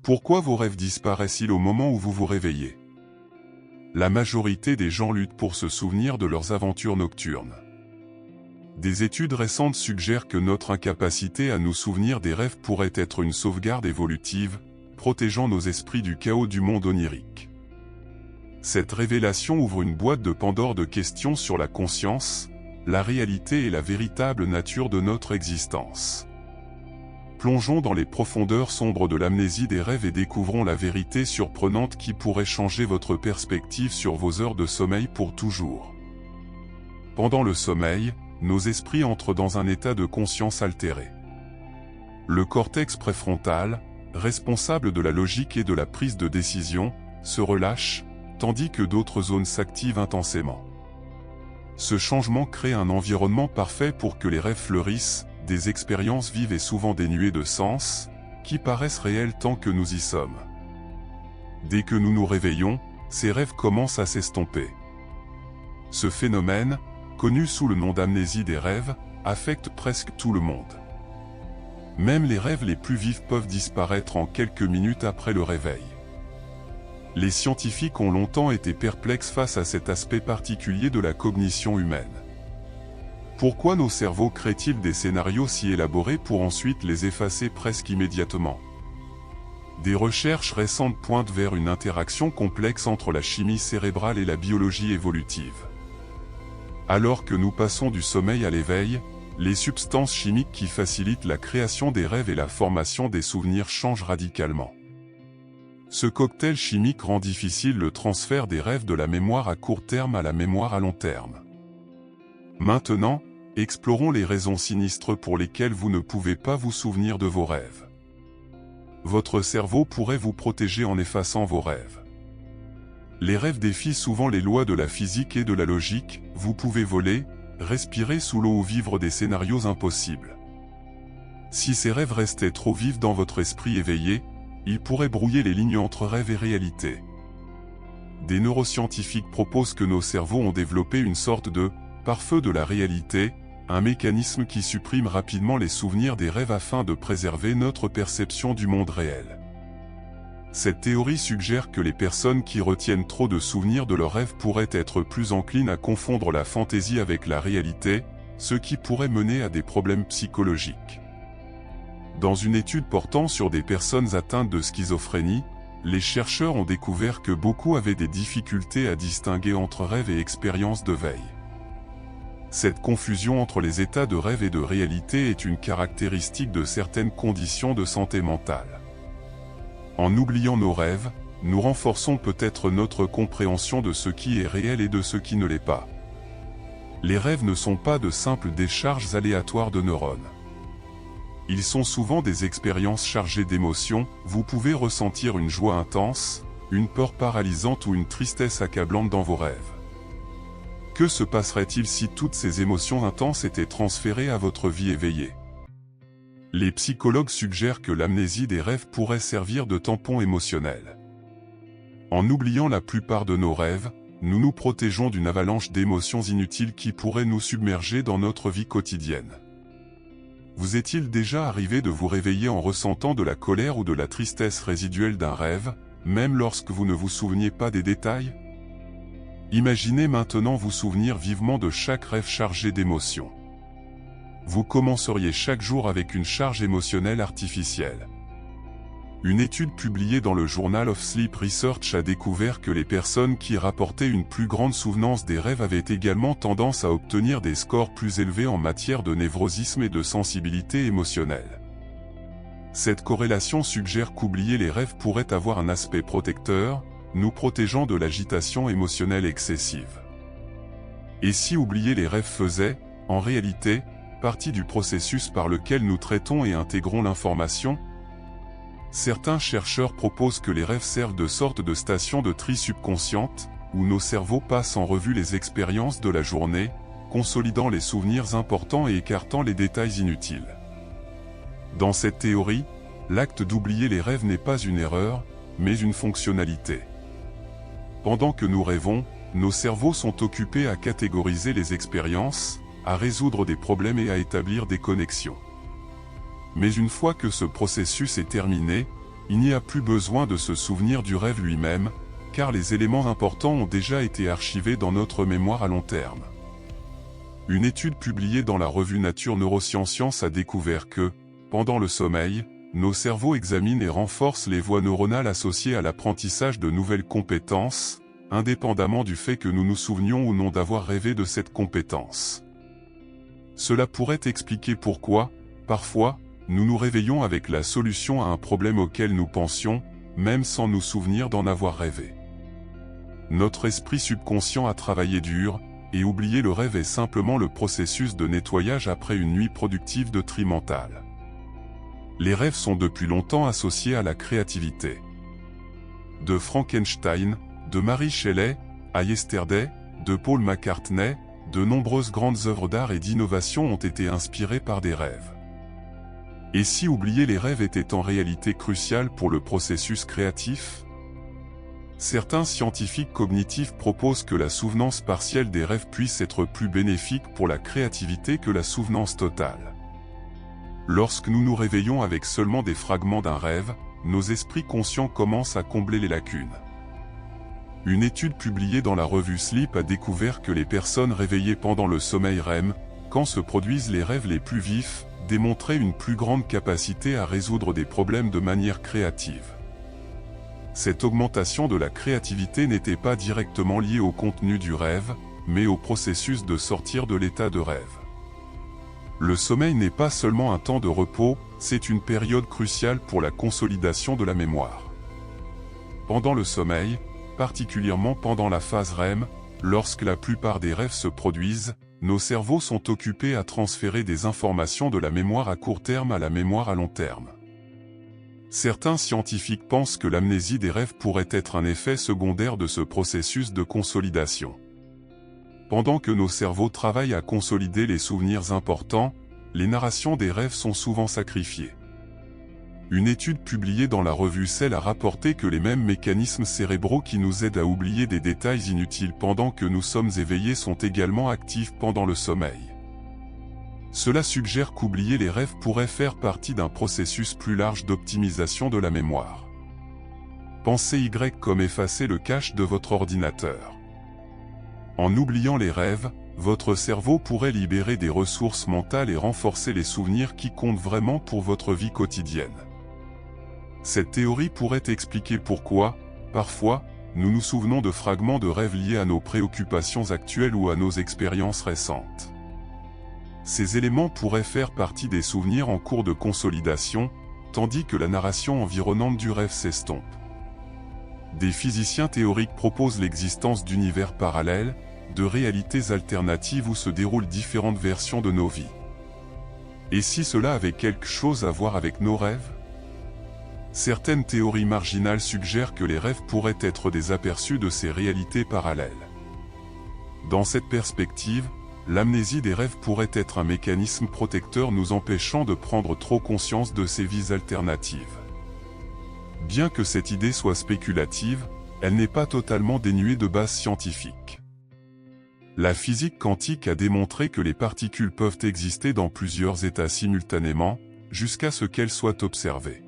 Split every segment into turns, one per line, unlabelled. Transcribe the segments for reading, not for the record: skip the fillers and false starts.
Pourquoi vos rêves disparaissent-ils au moment où vous vous réveillez? La majorité des gens luttent pour se souvenir de leurs aventures nocturnes. Des études récentes suggèrent que notre incapacité à nous souvenir des rêves pourrait être une sauvegarde évolutive, protégeant nos esprits du chaos du monde onirique. Cette révélation ouvre une boîte de Pandore de questions sur la conscience, la réalité et la véritable nature de notre existence. Plongeons dans les profondeurs sombres de l'amnésie des rêves et découvrons la vérité surprenante qui pourrait changer votre perspective sur vos heures de sommeil pour toujours. Pendant le sommeil, nos esprits entrent dans un état de conscience altéré. Le cortex préfrontal, responsable de la logique et de la prise de décision, se relâche, tandis que d'autres zones s'activent intensément. Ce changement crée un environnement parfait pour que les rêves fleurissent, des expériences vives et souvent dénuées de sens, qui paraissent réelles tant que nous y sommes. Dès que nous nous réveillons, ces rêves commencent à s'estomper. Ce phénomène, connu sous le nom d'amnésie des rêves, affecte presque tout le monde. Même les rêves les plus vifs peuvent disparaître en quelques minutes après le réveil. Les scientifiques ont longtemps été perplexes face à cet aspect particulier de la cognition humaine. Pourquoi nos cerveaux créent-ils des scénarios si élaborés pour ensuite les effacer presque immédiatement? Des recherches récentes pointent vers une interaction complexe entre la chimie cérébrale et la biologie évolutive. Alors que nous passons du sommeil à l'éveil, les substances chimiques qui facilitent la création des rêves et la formation des souvenirs changent radicalement. Ce cocktail chimique rend difficile le transfert des rêves de la mémoire à court terme à la mémoire à long terme. Maintenant, explorons les raisons sinistres pour lesquelles vous ne pouvez pas vous souvenir de vos rêves. Votre cerveau pourrait vous protéger en effaçant vos rêves. Les rêves défient souvent les lois de la physique et de la logique, vous pouvez voler, respirer sous l'eau ou vivre des scénarios impossibles. Si ces rêves restaient trop vifs dans votre esprit éveillé, ils pourraient brouiller les lignes entre rêve et réalité. Des neuroscientifiques proposent que nos cerveaux ont développé une sorte de pare-feu de la réalité, un mécanisme qui supprime rapidement les souvenirs des rêves afin de préserver notre perception du monde réel. Cette théorie suggère que les personnes qui retiennent trop de souvenirs de leurs rêves pourraient être plus enclines à confondre la fantaisie avec la réalité, ce qui pourrait mener à des problèmes psychologiques. Dans une étude portant sur des personnes atteintes de schizophrénie, les chercheurs ont découvert que beaucoup avaient des difficultés à distinguer entre rêve et expérience de veille. Cette confusion entre les états de rêve et de réalité est une caractéristique de certaines conditions de santé mentale. En oubliant nos rêves, nous renforçons peut-être notre compréhension de ce qui est réel et de ce qui ne l'est pas. Les rêves ne sont pas de simples décharges aléatoires de neurones. Ils sont souvent des expériences chargées d'émotions, vous pouvez ressentir une joie intense, une peur paralysante ou une tristesse accablante dans vos rêves. Que se passerait-il si toutes ces émotions intenses étaient transférées à votre vie éveillée? Les psychologues suggèrent que l'amnésie des rêves pourrait servir de tampon émotionnel. En oubliant la plupart de nos rêves, nous nous protégeons d'une avalanche d'émotions inutiles qui pourraient nous submerger dans notre vie quotidienne. Vous est-il déjà arrivé de vous réveiller en ressentant de la colère ou de la tristesse résiduelle d'un rêve, même lorsque vous ne vous souveniez pas des détails? Imaginez maintenant vous souvenir vivement de chaque rêve chargé d'émotions. Vous commenceriez chaque jour avec une charge émotionnelle artificielle. Une étude publiée dans le Journal of Sleep Research a découvert que les personnes qui rapportaient une plus grande souvenance des rêves avaient également tendance à obtenir des scores plus élevés en matière de névrosisme et de sensibilité émotionnelle. Cette corrélation suggère qu'oublier les rêves pourrait avoir un aspect protecteur, nous protégeant de l'agitation émotionnelle excessive. Et si oublier les rêves faisait, en réalité, partie du processus par lequel nous traitons et intégrons l'information? Certains chercheurs proposent que les rêves servent de sorte de station de tri subconsciente, où nos cerveaux passent en revue les expériences de la journée, consolidant les souvenirs importants et écartant les détails inutiles. Dans cette théorie, l'acte d'oublier les rêves n'est pas une erreur, mais une fonctionnalité. Pendant que nous rêvons, nos cerveaux sont occupés à catégoriser les expériences, à résoudre des problèmes et à établir des connexions. Mais une fois que ce processus est terminé, il n'y a plus besoin de se souvenir du rêve lui-même, car les éléments importants ont déjà été archivés dans notre mémoire à long terme. Une étude publiée dans la revue Nature Neurosciences a découvert que, pendant le sommeil, nos cerveaux examinent et renforcent les voies neuronales associées à l'apprentissage de nouvelles compétences, indépendamment du fait que nous nous souvenions ou non d'avoir rêvé de cette compétence. Cela pourrait expliquer pourquoi, parfois, nous nous réveillons avec la solution à un problème auquel nous pensions, même sans nous souvenir d'en avoir rêvé. Notre esprit subconscient a travaillé dur, et oublier le rêve est simplement le processus de nettoyage après une nuit productive de tri mental. Les rêves sont depuis longtemps associés à la créativité. De Frankenstein, de Mary Shelley, à Yesterday, de Paul McCartney, de nombreuses grandes œuvres d'art et d'innovation ont été inspirées par des rêves. Et si oublier les rêves était en réalité crucial pour le processus créatif? Certains scientifiques cognitifs proposent que la souvenance partielle des rêves puisse être plus bénéfique pour la créativité que la souvenance totale. Lorsque nous nous réveillons avec seulement des fragments d'un rêve, nos esprits conscients commencent à combler les lacunes. Une étude publiée dans la revue Sleep a découvert que les personnes réveillées pendant le sommeil REM, quand se produisent les rêves les plus vifs, démontraient une plus grande capacité à résoudre des problèmes de manière créative. Cette augmentation de la créativité n'était pas directement liée au contenu du rêve, mais au processus de sortir de l'état de rêve. Le sommeil n'est pas seulement un temps de repos, c'est une période cruciale pour la consolidation de la mémoire. Pendant le sommeil, particulièrement pendant la phase REM, lorsque la plupart des rêves se produisent, nos cerveaux sont occupés à transférer des informations de la mémoire à court terme à la mémoire à long terme. Certains scientifiques pensent que l'amnésie des rêves pourrait être un effet secondaire de ce processus de consolidation. Pendant que nos cerveaux travaillent à consolider les souvenirs importants, les narrations des rêves sont souvent sacrifiées. Une étude publiée dans la revue Cell a rapporté que les mêmes mécanismes cérébraux qui nous aident à oublier des détails inutiles pendant que nous sommes éveillés sont également actifs pendant le sommeil. Cela suggère qu'oublier les rêves pourrait faire partie d'un processus plus large d'optimisation de la mémoire. Pensez Y comme effacer le cache de votre ordinateur. En oubliant les rêves, votre cerveau pourrait libérer des ressources mentales et renforcer les souvenirs qui comptent vraiment pour votre vie quotidienne. Cette théorie pourrait expliquer pourquoi, parfois, nous nous souvenons de fragments de rêves liés à nos préoccupations actuelles ou à nos expériences récentes. Ces éléments pourraient faire partie des souvenirs en cours de consolidation, tandis que la narration environnante du rêve s'estompe. Des physiciens théoriques proposent l'existence d'univers parallèles, de réalités alternatives où se déroulent différentes versions de nos vies. Et si cela avait quelque chose à voir avec nos rêves? Certaines théories marginales suggèrent que les rêves pourraient être des aperçus de ces réalités parallèles. Dans cette perspective, l'amnésie des rêves pourrait être un mécanisme protecteur nous empêchant de prendre trop conscience de ces vies alternatives. Bien que cette idée soit spéculative, elle n'est pas totalement dénuée de base scientifique. La physique quantique a démontré que les particules peuvent exister dans plusieurs états simultanément, jusqu'à ce qu'elles soient observées.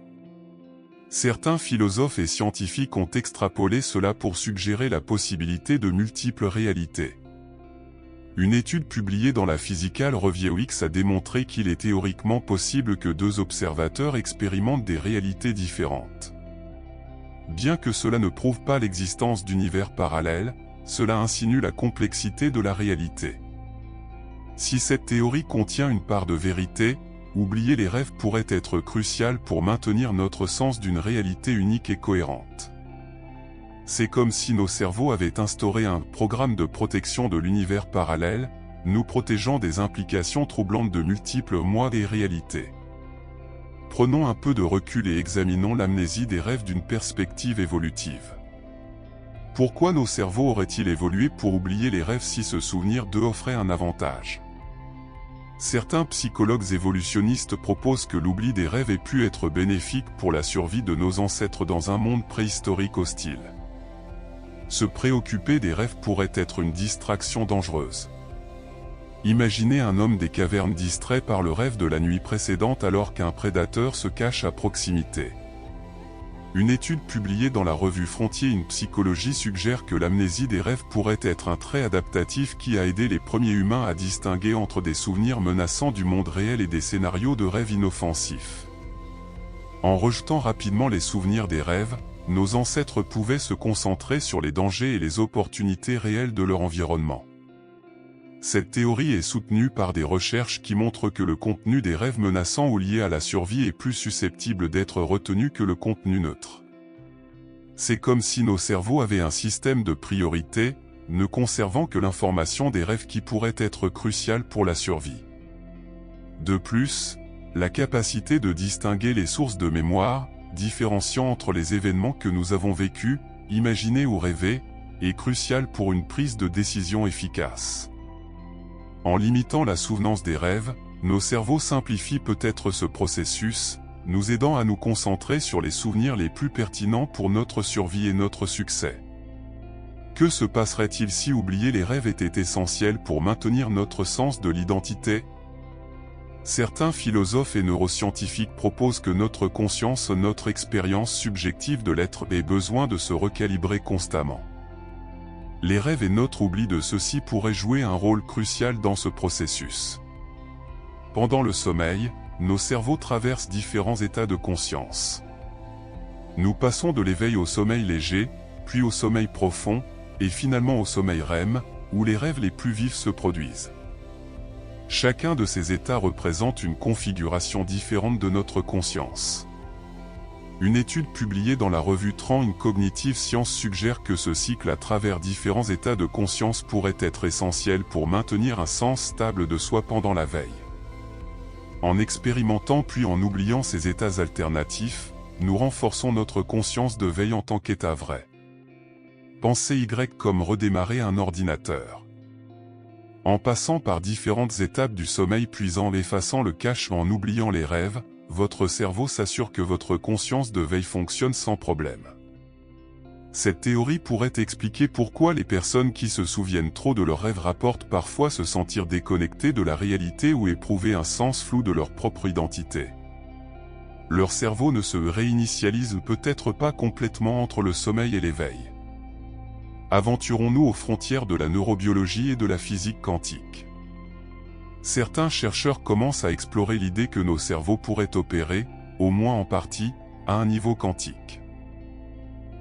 Certains philosophes et scientifiques ont extrapolé cela pour suggérer la possibilité de multiples réalités. Une étude publiée dans la Physical Review X a démontré qu'il est théoriquement possible que deux observateurs expérimentent des réalités différentes. Bien que cela ne prouve pas l'existence d'univers parallèles, cela insinue la complexité de la réalité. Si cette théorie contient une part de vérité, oublier les rêves pourrait être crucial pour maintenir notre sens d'une réalité unique et cohérente. C'est comme si nos cerveaux avaient instauré un programme de protection de l'univers parallèle, nous protégeant des implications troublantes de multiples mois et réalités. Prenons un peu de recul et examinons l'amnésie des rêves d'une perspective évolutive. Pourquoi nos cerveaux auraient-ils évolué pour oublier les rêves si se souvenir d'eux offrait un avantage? Certains psychologues évolutionnistes proposent que l'oubli des rêves ait pu être bénéfique pour la survie de nos ancêtres dans un monde préhistorique hostile. Se préoccuper des rêves pourrait être une distraction dangereuse. Imaginez un homme des cavernes distrait par le rêve de la nuit précédente alors qu'un prédateur se cache à proximité. Une étude publiée dans la revue Frontiers in Psychology suggère que l'amnésie des rêves pourrait être un trait adaptatif qui a aidé les premiers humains à distinguer entre des souvenirs menaçants du monde réel et des scénarios de rêves inoffensifs. En rejetant rapidement les souvenirs des rêves, nos ancêtres pouvaient se concentrer sur les dangers et les opportunités réelles de leur environnement. Cette théorie est soutenue par des recherches qui montrent que le contenu des rêves menaçants ou liés à la survie est plus susceptible d'être retenu que le contenu neutre. C'est comme si nos cerveaux avaient un système de priorité, ne conservant que l'information des rêves qui pourrait être cruciale pour la survie. De plus, la capacité de distinguer les sources de mémoire, différenciant entre les événements que nous avons vécus, imaginés ou rêvés, est cruciale pour une prise de décision efficace. En limitant la souvenance des rêves, nos cerveaux simplifient peut-être ce processus, nous aidant à nous concentrer sur les souvenirs les plus pertinents pour notre survie et notre succès. Que se passerait-il si oublier les rêves était essentiel pour maintenir notre sens de l'identité ? Certains philosophes et neuroscientifiques proposent que notre conscience, notre expérience subjective de l'être ait besoin de se recalibrer constamment. Les rêves et notre oubli de ceux-ci pourraient jouer un rôle crucial dans ce processus. Pendant le sommeil, nos cerveaux traversent différents états de conscience. Nous passons de l'éveil au sommeil léger, puis au sommeil profond, et finalement au sommeil REM, où les rêves les plus vifs se produisent. Chacun de ces états représente une configuration différente de notre conscience. Une étude publiée dans la revue Trends in Cognitive Science suggère que ce cycle à travers différents états de conscience pourrait être essentiel pour maintenir un sens stable de soi pendant la veille. En expérimentant puis en oubliant ces états alternatifs, nous renforçons notre conscience de veille en tant qu'état vrai. Pensez Y comme redémarrer un ordinateur. En passant par différentes étapes du sommeil puis en effaçant le cache en oubliant les rêves, votre cerveau s'assure que votre conscience de veille fonctionne sans problème. Cette théorie pourrait expliquer pourquoi les personnes qui se souviennent trop de leurs rêves rapportent parfois se sentir déconnectées de la réalité ou éprouver un sens flou de leur propre identité. Leur cerveau ne se réinitialise peut-être pas complètement entre le sommeil et l'éveil. Aventurons-nous aux frontières de la neurobiologie et de la physique quantique. Certains chercheurs commencent à explorer l'idée que nos cerveaux pourraient opérer, au moins en partie, à un niveau quantique.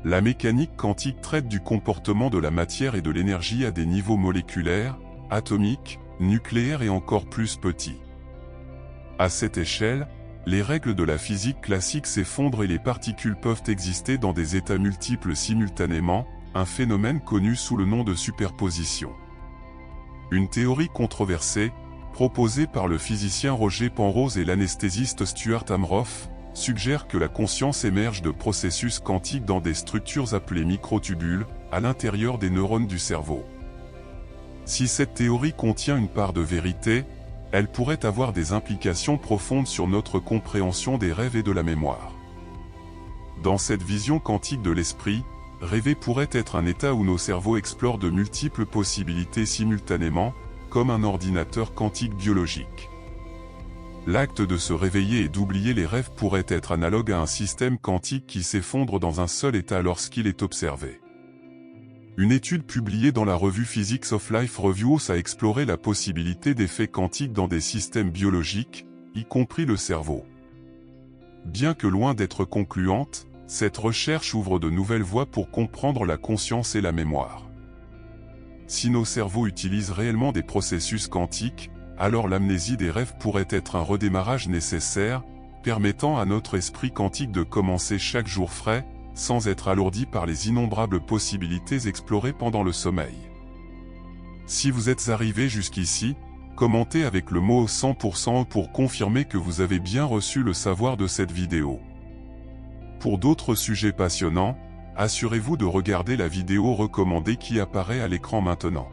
La mécanique quantique traite du comportement de la matière et de l'énergie à des niveaux moléculaires, atomiques, nucléaires et encore plus petits. À cette échelle, les règles de la physique classique s'effondrent et les particules peuvent exister dans des états multiples simultanément, un phénomène connu sous le nom de superposition. Une théorie controversée, proposée par le physicien Roger Penrose et l'anesthésiste Stuart Amroth, suggère que la conscience émerge de processus quantiques dans des structures appelées microtubules, à l'intérieur des neurones du cerveau. Si cette théorie contient une part de vérité, elle pourrait avoir des implications profondes sur notre compréhension des rêves et de la mémoire. Dans cette vision quantique de l'esprit, rêver pourrait être un état où nos cerveaux explorent de multiples possibilités simultanément, comme un ordinateur quantique biologique. L'acte de se réveiller et d'oublier les rêves pourrait être analogue à un système quantique qui s'effondre dans un seul état lorsqu'il est observé. Une étude publiée dans la revue Physics of Life Reviews a exploré la possibilité d'effets quantiques dans des systèmes biologiques, y compris le cerveau. Bien que loin d'être concluante, cette recherche ouvre de nouvelles voies pour comprendre la conscience et la mémoire. Si nos cerveaux utilisent réellement des processus quantiques, alors l'amnésie des rêves pourrait être un redémarrage nécessaire, permettant à notre esprit quantique de commencer chaque jour frais, sans être alourdi par les innombrables possibilités explorées pendant le sommeil. Si vous êtes arrivé jusqu'ici, commentez avec le mot 100% pour confirmer que vous avez bien reçu le savoir de cette vidéo. Pour d'autres sujets passionnants, assurez-vous de regarder la vidéo recommandée qui apparaît à l'écran maintenant.